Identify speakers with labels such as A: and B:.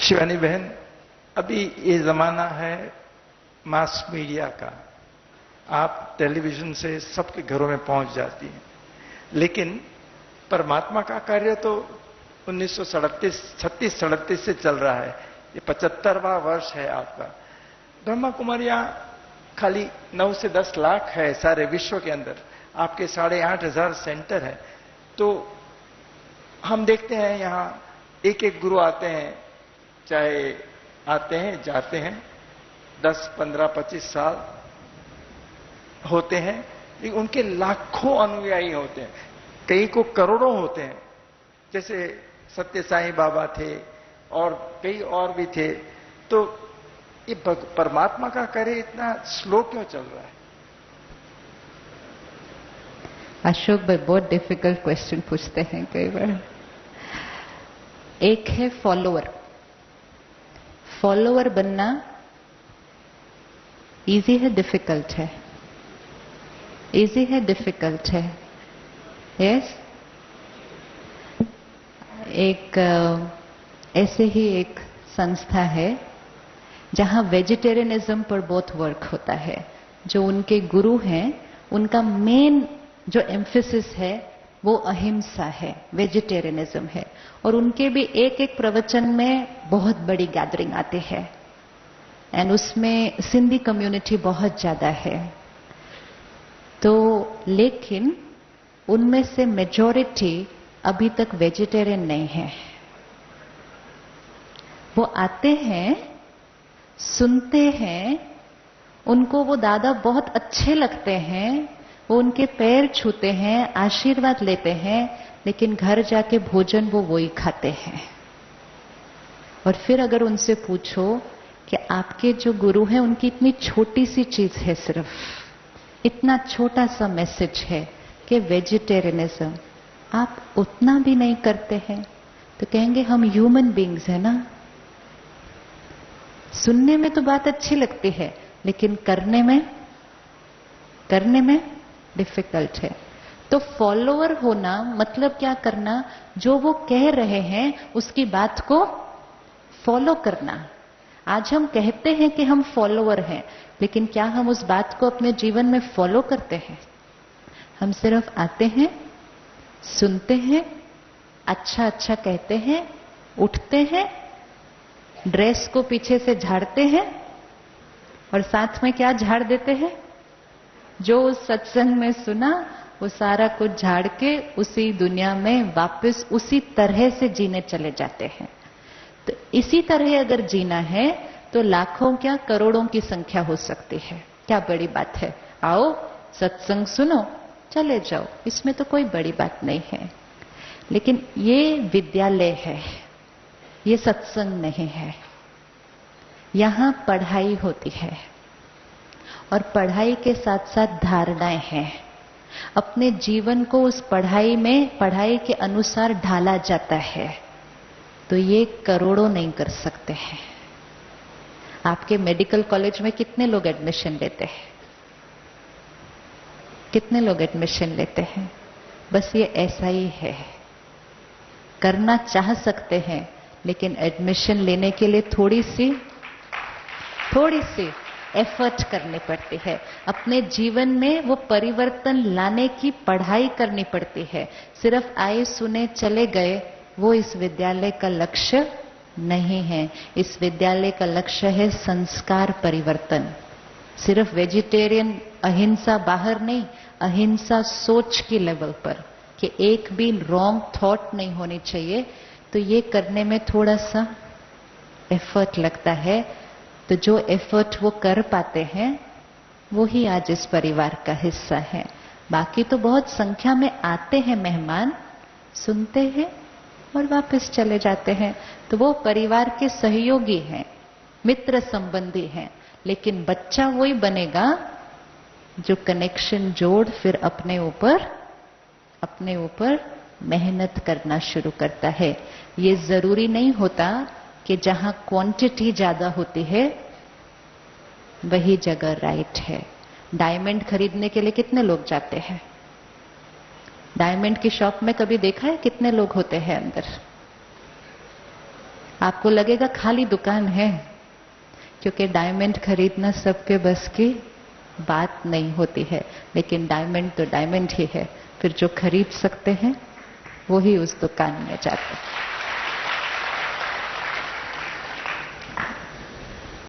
A: शिवानी बहन, अभी ये जमाना है मास मीडिया का। आप टेलीविजन से सबके घरों में पहुंच जाती हैं, लेकिन परमात्मा का कार्य तो 1936 से चल रहा है। ये 75वां वर्ष है आपका। ब्रह्मा कुमारियां खाली 9 से 10 लाख है सारे विश्व के अंदर, आपके 8,500 सेंटर है। तो हम देखते हैं यहां एक एक गुरु आते हैं, चाहे आते हैं जाते हैं, 10, 15, 25 साल होते हैं, लेकिन उनके लाखों अनुयायी होते हैं, कई को करोड़ों होते हैं। जैसे सत्य साईं बाबा थे और कई और भी थे। तो ये परमात्मा का कार्य इतना स्लो क्यों चल रहा है?
B: अशोक भाई बहुत डिफिकल्ट क्वेश्चन पूछते हैं कई बार। एक है फॉलोअर। फॉलोअर बनना इजी है डिफिकल्ट है? इजी है डिफिकल्ट है? यस। एक ऐसे ही एक संस्था है जहां वेजिटेरियनिज्म पर बहुत वर्क होता है। जो उनके गुरु हैं उनका मेन जो एम्फेसिस है वो अहिंसा है, वेजिटेरियनिज्म है। और उनके भी एक एक प्रवचन में बहुत बड़ी गैदरिंग आती है, एंड उसमें सिंधी कम्युनिटी बहुत ज्यादा है। तो लेकिन उनमें से मेजॉरिटी अभी तक वेजिटेरियन नहीं है। वो आते हैं, सुनते हैं, उनको वो दादा बहुत अच्छे लगते हैं, वो उनके पैर छूते हैं, आशीर्वाद लेते हैं, लेकिन घर जाके भोजन वो वही खाते हैं। और फिर अगर उनसे पूछो कि आपके जो गुरु हैं उनकी इतनी छोटी सी चीज है, सिर्फ इतना छोटा सा मैसेज है कि वेजिटेरियनिज्म, आप उतना भी नहीं करते हैं, तो कहेंगे हम ह्यूमन बींग्स है ना। सुनने में तो बात अच्छी लगती है, लेकिन करने में डिफिकल्ट है। तो फॉलोअर होना मतलब क्या करना? जो वो कह रहे हैं उसकी बात को फॉलो करना। आज हम कहते हैं कि हम फॉलोअर हैं, लेकिन क्या हम उस बात को अपने जीवन में फॉलो करते हैं? हम सिर्फ आते हैं, सुनते हैं, अच्छा अच्छा कहते हैं, उठते हैं, ड्रेस को पीछे से झाड़ते हैं, और साथ में क्या झाड़ देते हैं? जो उस सत्संग में सुना वो सारा कुछ झाड़ के उसी दुनिया में वापस उसी तरह से जीने चले जाते हैं। तो इसी तरह अगर जीना है तो लाखों क्या करोड़ों की संख्या हो सकती है। क्या बड़ी बात है? आओ सत्संग सुनो, चले जाओ, इसमें तो कोई बड़ी बात नहीं है। लेकिन ये विद्यालय है, ये सत्संग नहीं है। यहां पढ़ाई होती है, और पढ़ाई के साथ साथ धारणाएं हैं। अपने जीवन को उस पढ़ाई में, पढ़ाई के अनुसार ढाला जाता है। तो ये करोड़ों नहीं कर सकते हैं। आपके मेडिकल कॉलेज में कितने लोग एडमिशन लेते हैं? कितने लोग एडमिशन लेते हैं? बस ये ऐसा ही है। करना चाह सकते हैं, लेकिन एडमिशन लेने के लिए थोड़ी सी एफर्ट करनी पड़ती है। अपने जीवन में वो परिवर्तन लाने की पढ़ाई करनी पड़ती है। सिर्फ आए सुने चले गए, वो इस विद्यालय का लक्ष्य नहीं है। इस विद्यालय का लक्ष्य है संस्कार परिवर्तन। सिर्फ वेजिटेरियन अहिंसा बाहर नहीं, अहिंसा सोच की लेवल पर, कि एक भी रॉन्ग थॉट नहीं होनी चाहिए। तो ये करने में थोड़ा सा एफर्ट लगता है। तो जो एफर्ट वो कर पाते हैं वो ही आज इस परिवार का हिस्सा है। बाकी तो बहुत संख्या में आते हैं मेहमान, सुनते हैं और वापस चले जाते हैं। तो वो परिवार के सहयोगी हैं, मित्र संबंधी हैं। लेकिन बच्चा वही बनेगा जो कनेक्शन जोड़ फिर अपने ऊपर मेहनत करना शुरू करता है। ये जरूरी नहीं होता कि जहां क्वांटिटी ज्यादा होती है वही जगह राइट है। डायमंड खरीदने के लिए कितने लोग जाते हैं? डायमंड की शॉप में कभी देखा है कितने लोग होते हैं अंदर? आपको लगेगा खाली दुकान है, क्योंकि डायमंड खरीदना सबके बस की बात नहीं होती है, लेकिन डायमंड तो डायमंड ही है। फिर जो खरीद सकते हैं वो ही उस दुकान में जाते हैं।